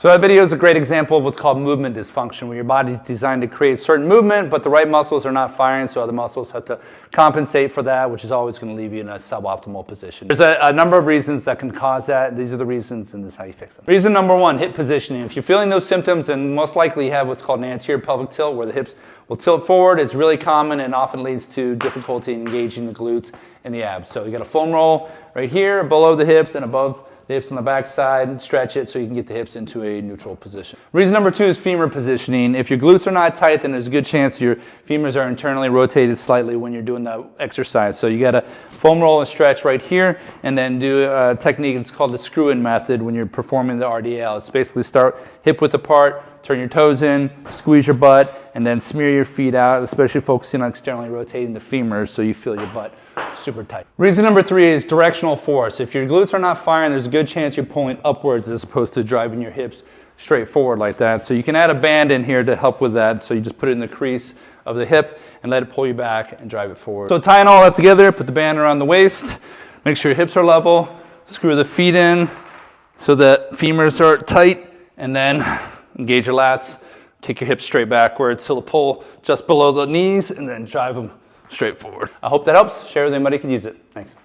So that video is a great example of what's called movement dysfunction, where your body's designed to create certain movement, but the right muscles are not firing, so other muscles have to compensate for that, which is always going to leave you in a suboptimal position. There's a number of reasons that can cause that. These are the reasons, and this is how you fix them. Reason number one, hip positioning. If you're feeling those symptoms, then most likely you have what's called an anterior pelvic tilt, where the hips will tilt forward. It's really common and often leads to difficulty in engaging the glutes and the abs. So you got a foam roll right here, below the hips and above the hips on the back side, and stretch it so you can get the hips into a neutral position. Reason number two is femur positioning. If your glutes are not tight, then there's a good chance your femurs are internally rotated slightly when you're doing the exercise. So you got to foam roll and stretch right here, and then do a technique, it's called the screw-in method when you're performing the RDL. It's basically start hip width apart, turn your toes in, squeeze your butt, and then smear your feet out, especially focusing on externally rotating the femurs so you feel your butt super tight. Reason number three is directional force. If your glutes are not firing, there's a good chance you're pulling upwards as opposed to driving your hips straight forward like that. So you can add a band in here to help with that. So you just put it in the crease of the hip and let it pull you back and drive it forward. So tying all that together, put the band around the waist, make sure your hips are level, screw the feet in so that femurs are tight, and then engage your lats, kick your hips straight backwards till the pull just below the knees, and then drive them straight forward. I hope that helps. Share with anybody who can use it. Thanks.